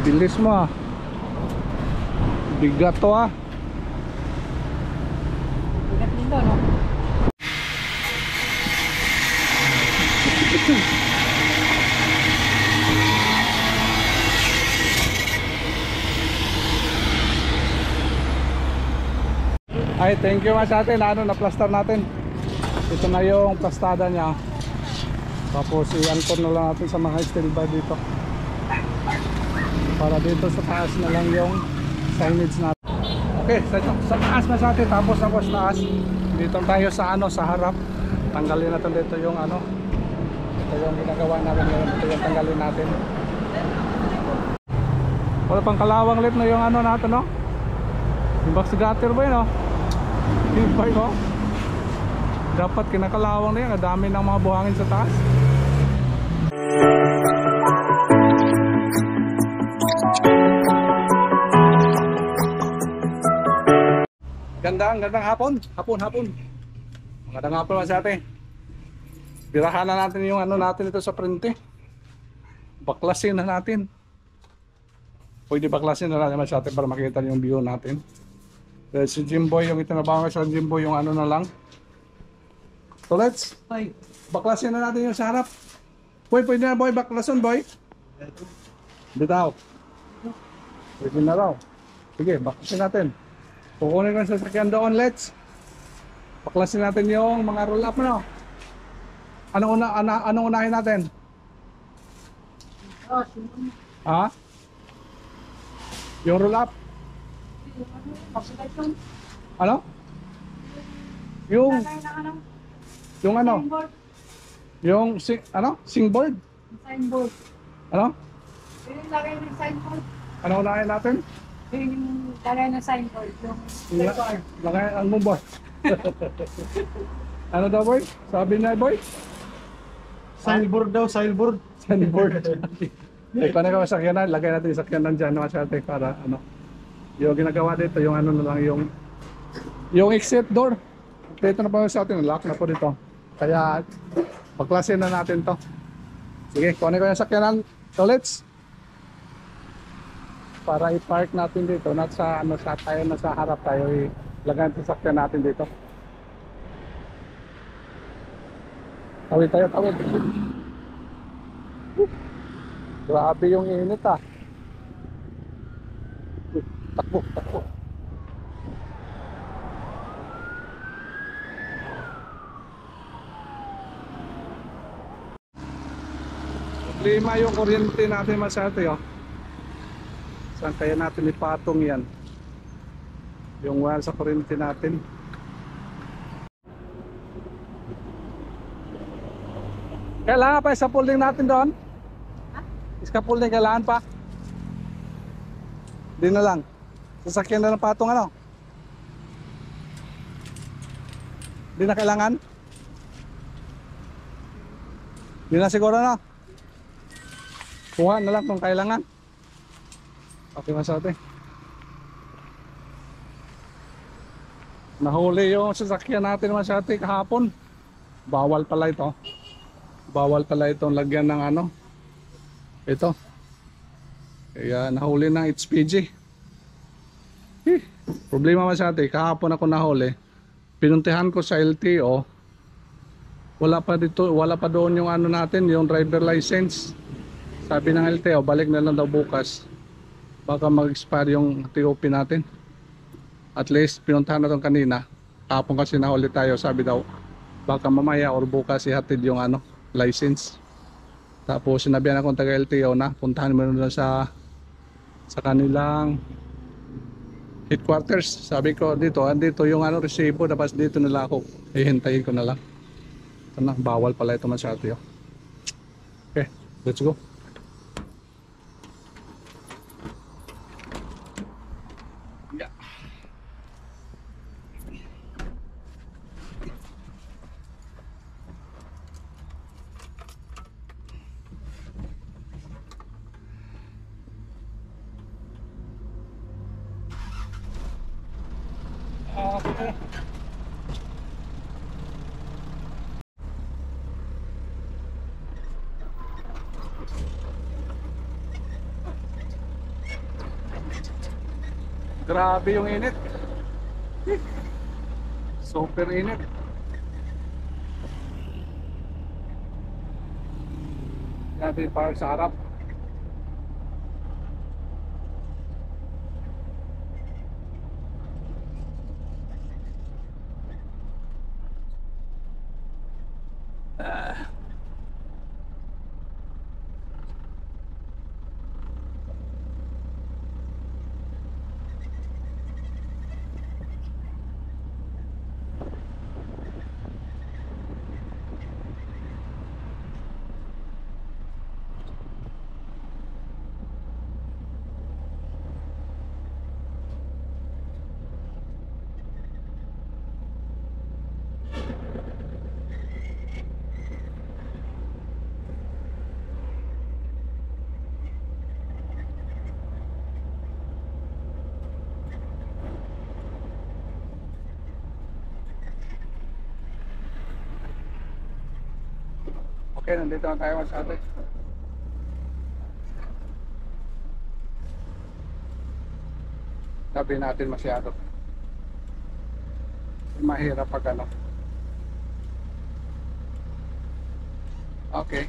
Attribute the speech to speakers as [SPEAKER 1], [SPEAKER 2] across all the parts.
[SPEAKER 1] Bilis mo ah. Bigat to ah.
[SPEAKER 2] Bigat din to, no?
[SPEAKER 1] Ay, thank you mas natin. Ano, na-plaster natin. Ito na yung plastada niya. Tapos i-anchor na lang natin sa mga steel bar dito. Para dito sa taas na lang yung signage natin. Okay, sa taas mas natin. Tapos taas. Dito tayo sa ano, sa harap. Tanggalin natin dito yung ano. Ito yung ginagawa natin ngayon. Ito yung tanggalin natin. Wala pang kalawang ulit na yung ano natin, no? Yung box gutter ba yun, no? Yung bike, no? Dapat kinakalawang na yan. Dami ng mga buhangin sa taas. Gandang hapon. Magandang hapon mga sate. Birahan na natin yung ano natin ito sa printe. Baklasin na natin. Pwede baklasin na natin mga sate para makita yung view natin. Dahil si Jimboy, yung itinabaho sa Jimboy, yung ano na lang. So let's baklasin na natin yung sa harap. Boy, pwede na boy, baklasin boy. Bitaw. Pwede na raw. Sige, baklasin natin. Kukunin ko sa sasakyan doon, let's. Baklasin natin yung mga roll up no. Anong unahin natin? Ha? Yung roll up? Ano? Yung ano? Yung singboard?
[SPEAKER 2] Signboard.
[SPEAKER 1] Ano?
[SPEAKER 2] Yung lagay ng signboard.
[SPEAKER 1] Ano unahin natin?
[SPEAKER 2] Yung lagay ng signboard. Yung
[SPEAKER 1] Lagay ang mumbo. Ano daw boy? Sabi niya boy?
[SPEAKER 3] Signboard daw, signboard.
[SPEAKER 1] Signboard. Kung ano ka masakyanan, lagay natin yung sakyanan dyan mga sate para ano. Yung ginagawa dito, yung ano na lang yung exit door. Dito na pa sa atin, lock na po dito. Kaya pagklasin na natin to. Sige, kunin ko yung sakyanan. So let's para i-park natin dito, not sa ano sa tayo na sa harap tayo ilagay natin sakyan natin dito. Tawid tayo, tawid. Grabe yung init ah. Takbo. Lima yung kuryente natin masyate oh. Saan kaya natin ipatong yan? Yung wire sa kuryente natin. Kailangan pa scaffolding natin doon? Scaffolding kailangan pa? Di na lang. Sasakyan na ng patong ano? Di na kailangan? Di na siguro na? Kuha na lang kung kailangan. Okay masyate. Nahuli yung sasakyan natin masyate kahapon. Bawal pala ito. Bawal pala itong lagyan ng ano. Ito. Kaya nahuli ng HPG. Problema masyate. Kahapon ako nahuli. Pinuntihan ko sa LTO. Wala pa dito, wala pa doon yung ano natin, yung driver license. Sabi ng LTO, balik na lang daw bukas. Baka mag-expire yung TOP natin. At least pinuntahan na doon kanina. Kahapon kasi nahuli tayo, sabi daw baka mamaya or bukas ihatid yung ano, license. Tapos sinabihan akong taga LTO na puntahan mo doon sa kanilang headquarters. Sabi ko dito, andito yung ano resibo, tapos dito nila ako. Hihintayin ko na lang. Ito na, bawal pala ito masyado. Okay, let's go. Okay. Grabe yung init. Super init. Natin parang sa harap. Okay, nandito na tayo sa atin. Sabi natin masyado. Mahirap pag ano. Okay.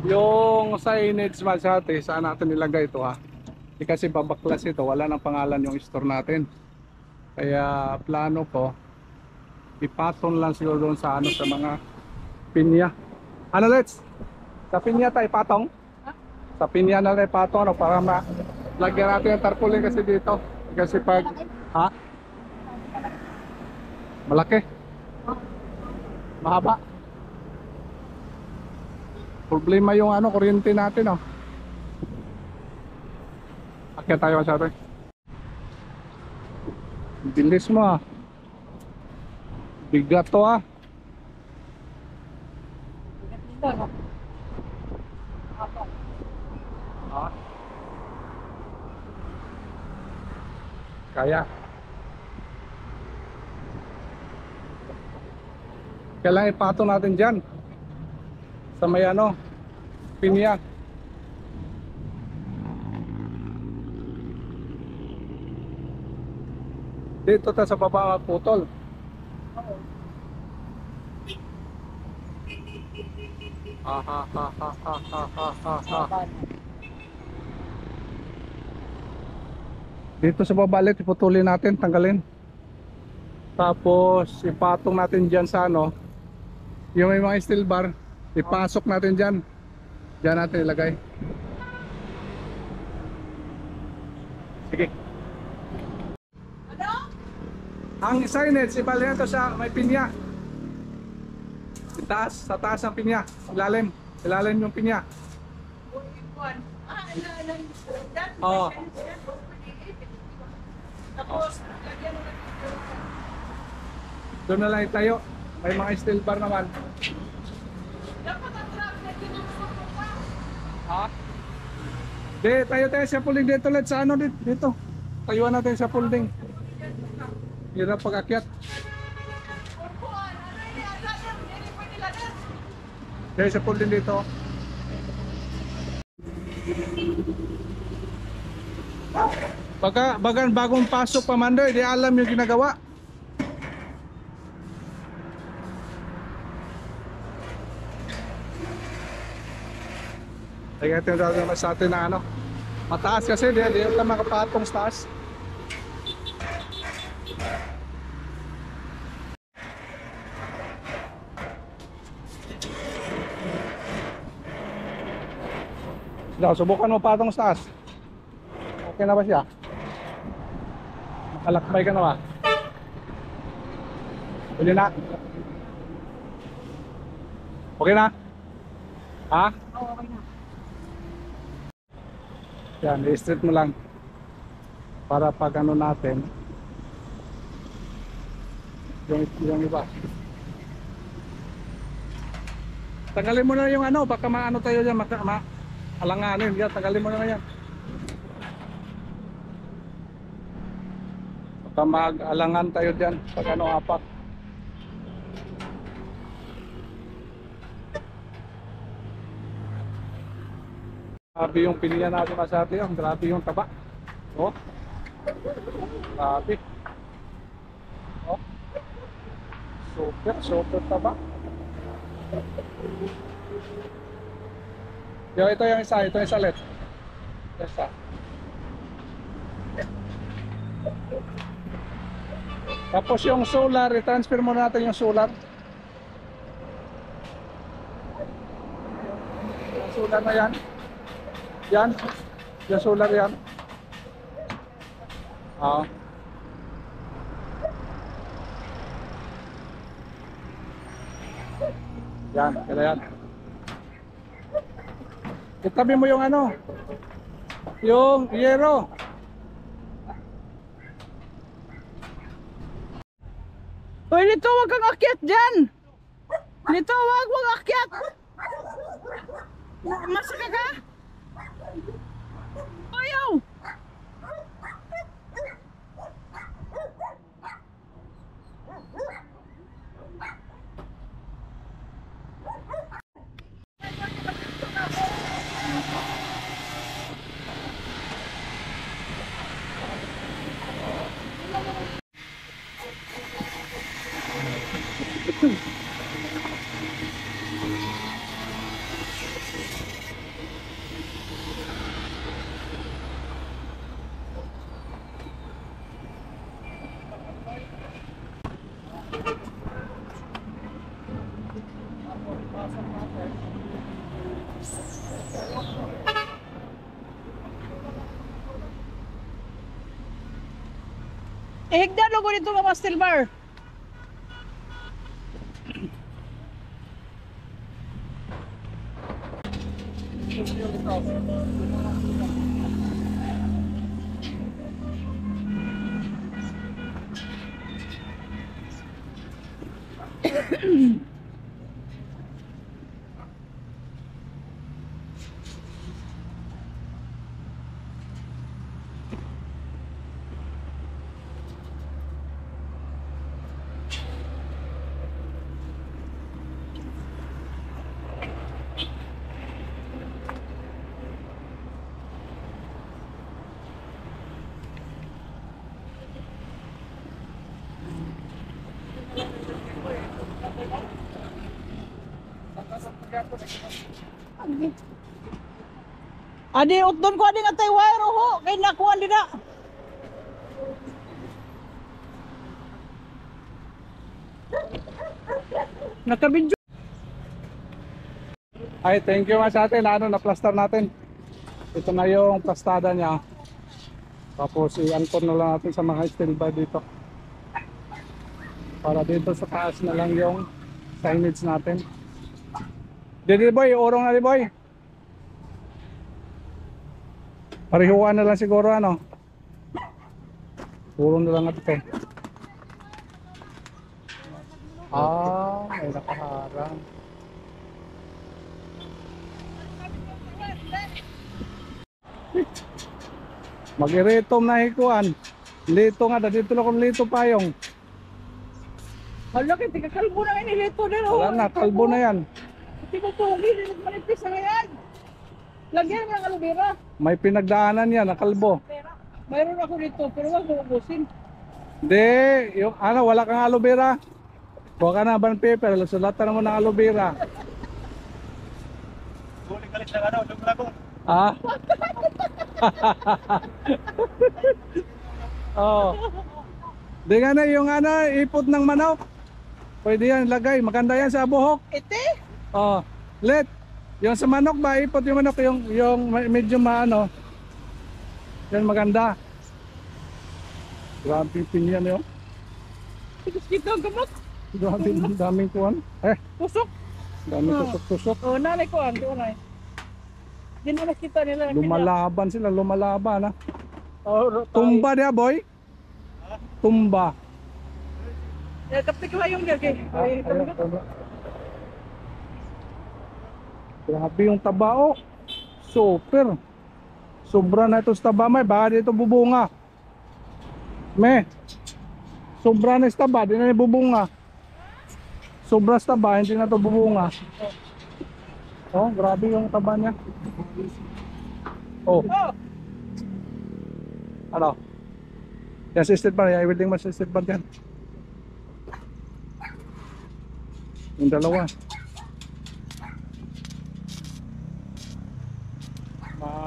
[SPEAKER 1] Yung signage masyate, saan natin nilagay ito ha? Hindi kasi babaklas ito, wala nang pangalan yung store natin. Kaya plano ko, ipatong lang siguro doon sa ano, sa mga pinya. Ano let's? Sa pinya tayo patong? Sa pinya na tayo patong ano, para lagyan natin yung tarpaulin kasi dito. Kasi pag, ha? Malaki? Mahaba? Problema yung ano, kuryente natin oh. Akyat tayo masyado. Bilis mo ah. Bigat to ah.
[SPEAKER 2] Dito, no? Apo.
[SPEAKER 1] Ah. Kaya. Kailangan ipatong natin dyan. Sa may ano, pinya. Dito tayo sa baba putol.
[SPEAKER 2] Oo.
[SPEAKER 1] Ha ha ha ha ha ha ha ha ha. Dito sa baba ulit iputulin natin, tanggalin. Tapos ipatong natin dyan sa ano, yung may mga steel bar, ipasok natin dyan. Dyan natin ilagay. Sige. Ang signage, ibalik ito sa may pinya. Itaas, sa taas ng pinya. Ilalim. Ilalim yung pinya. Oo.
[SPEAKER 2] Tapos, lagyan mo na
[SPEAKER 1] Doon na lang tayo. May mga steel bar naman.
[SPEAKER 2] dapat ang trap na ginagawa pa.
[SPEAKER 1] Ha? Di, tayo sa pulding dito ulit sa ano dito. Tayuan natin sa pulding. Hirap pag-akyat. Tayo sa pulding dito. Bagan bagong pasok pa man doy, di alam yung ginagawa. Kaya ito yung sa atin na ano, mataas kasi di lang makapatong sa taas. Subukan mo patong sa taas. Okay na ba siya? Makalakbay ka na ba? Huli na. Okay na? Ha?
[SPEAKER 2] Oo, okay na.
[SPEAKER 1] Yan, i-straight mo lang. Para pag ano natin, yung iba. Tagalin mo na yung ano, baka maano tayo dyan, alanganin. Yan, tagalin mo na yan. Baka mag-alangan tayo dyan, pag ano apak. Grabe yung piniya natin masyado yun. Grabe yung taba. Oh. Grabe. Oh. Super, super taba. Yo, ito yung isa. Ito yung isa ulit. Ito isa. Tapos yung solar, i-transfer muna natin yung solar. Yung solar na yan. Yan. Yung solar yan. Ah. Yan, kaya yan. Itabi mo yung ano, yung yero.
[SPEAKER 4] Hoy, Lito, wag kang akyat dyan! Lito, wag akyat! Masaka ka? Ayaw! Ihigda logo nito nga pastel bar. Adi utdon ko adi nga tay wire ho kay nakuan dina. Nakabidyo.
[SPEAKER 1] Ay, thank you mas ate. Na-plaster natin. Ito na yung plastada niya. Tapos i-anchor na lang natin sa mga steel bar dito. Para dito sa taas na lang yung signage natin. Didi boy, urong na di boy. Parihuan na lang siguro ano. Urong na lang natin. Ah, may nakaharang. Mag-iretom na hikuan. Lito nga, dito lang kung lito payong.
[SPEAKER 4] Hala kay tiga kalbo na inilito din ho.
[SPEAKER 1] Wala na, kalbo na yan.
[SPEAKER 4] Di mo pogi din manipis na yan. Lagyan ng aloe vera.
[SPEAKER 1] May pinagdaanan yan, na kalbo.
[SPEAKER 4] Mayroon ako dito pero wag mo ubusin.
[SPEAKER 1] Hindi, yung ano, wala kang aloe vera. Kuha ka na band paper, sulatan mo ng aloe vera.
[SPEAKER 3] Galit ng ano, lumlago.
[SPEAKER 1] Ah? Oh. Di nga na yung ano, ipot ng manok. Pwede yan, lagay. Maganda yan sa buhok.
[SPEAKER 4] Ite?
[SPEAKER 1] Oh. Let. Yung sa manok ba, ipot yung manok, yung medyo maano. Yan maganda. Grabe yung pinyan yun.
[SPEAKER 4] Tigas dito ang gamot.
[SPEAKER 1] Grabe, daming kuwan.
[SPEAKER 4] Pusok.
[SPEAKER 1] Daming tusok-tusok.
[SPEAKER 4] Oh, nanay ko ang doon ay. Di na nakita nila.
[SPEAKER 1] Lumalaban sila, lumalaban ha.
[SPEAKER 4] Oh,
[SPEAKER 1] Tumba niya boy. Tumba.
[SPEAKER 4] kapit ko yung gagay. Ay,
[SPEAKER 1] Grabe yung taba oh. Super. Sobra na ito sa taba may. Baka dito bubunga. Me. Sobra na sa taba. Di na bubunga. Sobra sa taba. Hindi na ito bubunga. Oh, grabe yung taba niya. Oh. Ano? Yan si steel bar, i-welding mo si steel bar yan. Yung dalawa.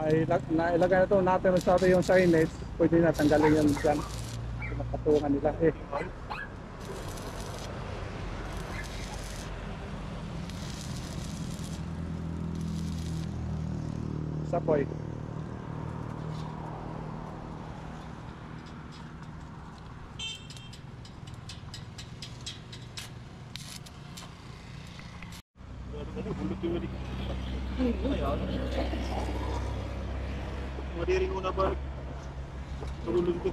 [SPEAKER 1] Nailagay na ito natin masyado yung signage. Pwede na tanggalin yan dyan. Pinapatungan nila eh. Sapoy.
[SPEAKER 3] Madiri ko na ba? Tulog ko.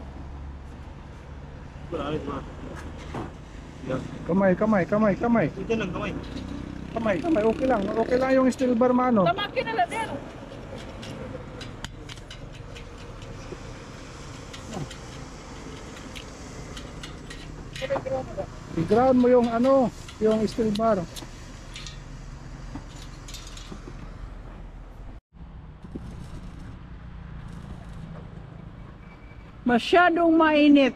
[SPEAKER 3] Wala ba? Yan.
[SPEAKER 1] Kamay.
[SPEAKER 3] Ito lang kamay.
[SPEAKER 1] Kamay, okay lang. Okay lang yung steel bar mano.
[SPEAKER 4] Tamakin na lang din.
[SPEAKER 1] I-ground mo yung ano, yung steel bar.
[SPEAKER 4] Masyadong mainit.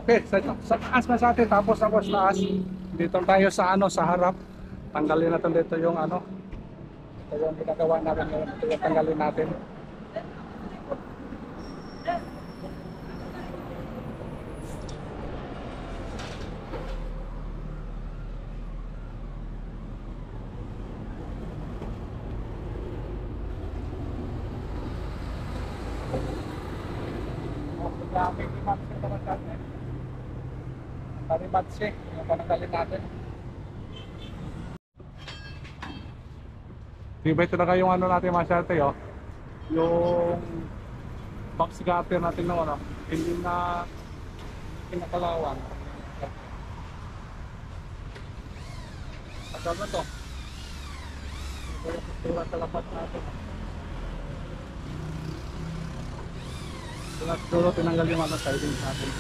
[SPEAKER 1] Okay, sa taas na sa atin, tapos taas. Dito tayo sa ano, sa harap. Tanggalin natin dito yung ano. Ito yung ginagawa natin ngayon. Ito yung tanggalin natin. Talimatsi, yung pananggalin natin. Diba ito na yung ano natin masyarte, oh. Yung box gutter natin ng ano, hindi na kinakalawan. Agad na to. Ito yung postura sa lapat natin. Dulo tinanggal yung ano siding natin.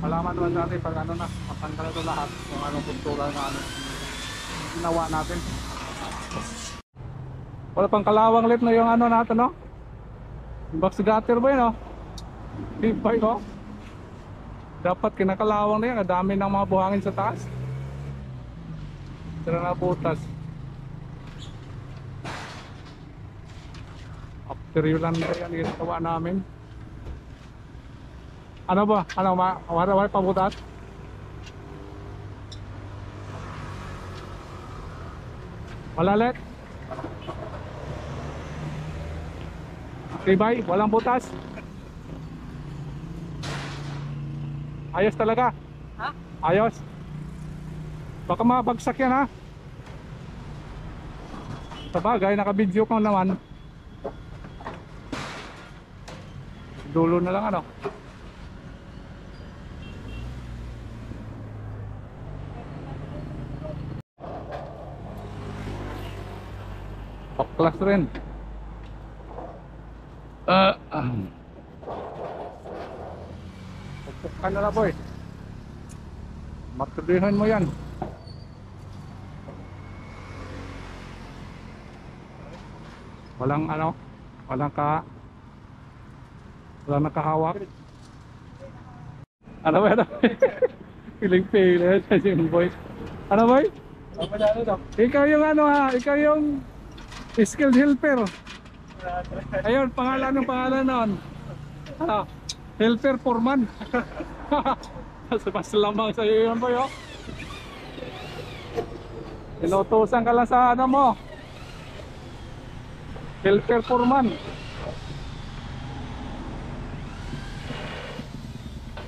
[SPEAKER 1] Malaman naman natin pag ano na, matanggal ito lahat kung anong postura na ano ginawa natin. Wala pang kalawang lit na yung ano natin, no? Yung box gutter ba yun, no? Tibay, no? Dapat kinakalawang na yan, dami ng mga buhangin sa taas. Tira na butas. After yun lang yan ginagawa namin. Ano ba? Ano? Wala pabutas? Malalit? Tibay? Walang butas? Ayos talaga?
[SPEAKER 4] Ha?
[SPEAKER 1] Ayos? Baka mabagsak yan, ha? Sabagay, naka-video ko naman. Dulo na lang, ano? Paklas rin. Pagpukan na na, boy. Magtubihan mo yan. Walang ano, walang nakahawak. Ano ba ito? Piling-piling yung boy. Ano boy? Ikaw yung ano ha, ikaw yung skilled helper. Ayun, pangalan nun. Ano? Helper foreman. Mas lamang sa iyo yun boy, oh. Inutusan ka lang sa ano mo. Helper foreman.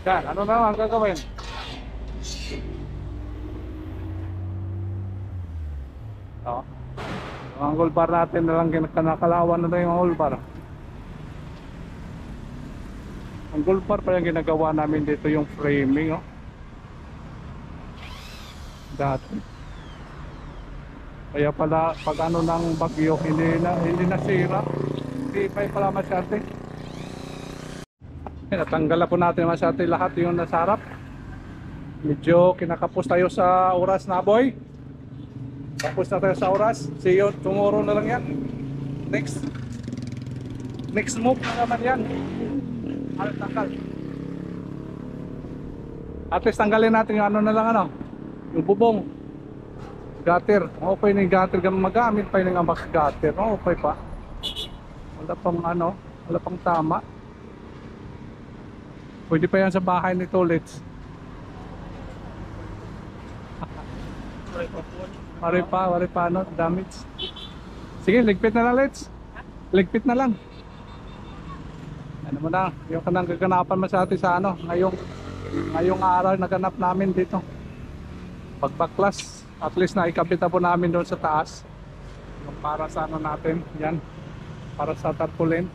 [SPEAKER 1] Yan, ano na ang gagawin? Oh. Ang angle bar natin na lang kinakalawan na yung angle bar. Ang angle bar pa yung ginagawa namin dito yung framing, oh. Dati. Kaya pala pag ano ng bagyo hindi nasira. Hindi pa pala masyate. Natanggal po natin masyate lahat yung nasa harap. Medyo kinakapos tayo sa oras na, boy. Tapos na tayo sa oras. See you tomorrow na lang yan. Next move na naman yan. Tanggal. At least tanggalin natin yung ano na lang, ano, yung bubong. Gutter. Okay na yung gutter. Ganun magamit pa yung ambak gutter. Okay pa. Wala pang ano, wala pang tama. Pwede pa yan sa bahay nito, Let's. Wari pa, ano, damage. Sige, ligpit na lang, Let's. Ligpit na lang. Ano mo na, yung kanang gaganapan mo sa atin sa ano, ngayong araw naganap namin dito. Pagbaklas, at least na ikabit na po namin doon sa taas. Yung para sa ano natin, yan. Para sa tarpaulin.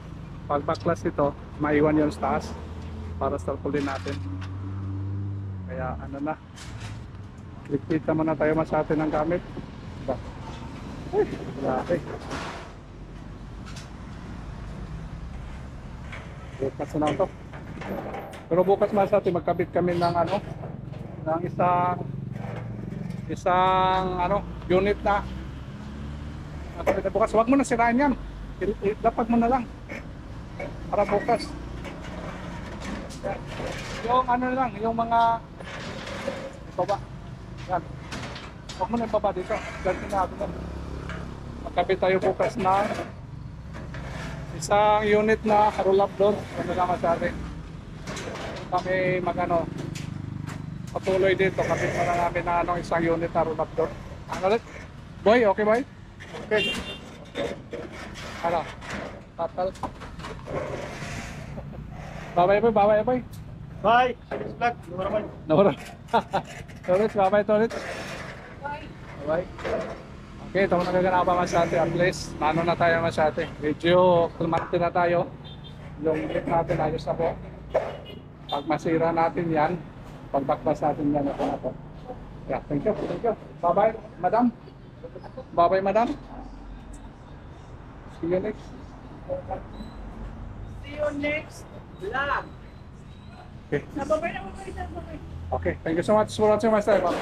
[SPEAKER 1] Pagbaklas ito, maiwan yun sa taas. Para sa tarpaulin natin. Kaya ano na, ligpit naman na tayo mas atin ng gamit. Diba? Ay, grabe. Bukas na ito. Pero bukas mas atin magkabit kami ng ano, ng isang ano, unit na. At bukas, wag mo na sirain yan. Lapag mo na lang. Para bukas. Yung ano lang, yung mga ibaba. Yan. Huwag mo na ibaba dito. Ganti na ako. Magkabit tayo bukas na isang unit na roll-up door. Ano naman sa atin. Kami magano patuloy dito. Kapit na namin na ano, isang unit na roll-up door. Ano ulit? Boy, okay boy? Okay. Ano? Tatal. Babay boy.
[SPEAKER 3] Bye! Vlog, naman.
[SPEAKER 1] Naura. Torit, babay Torit. Bye. Okay, ito na nagaganapan mas natin. At least, mano na tayo mas natin. Medyo kalmante na tayo. Yung ulit natin ayos na po. Pag masira natin yan, pagbaklas natin yan ito na po. Yeah, thank you. Bye-bye, madam. Bye-bye, madam. See you next.
[SPEAKER 4] See you next vlog.
[SPEAKER 1] Okay.
[SPEAKER 4] Nababay na.
[SPEAKER 1] Okay, thank you so much for watching my style.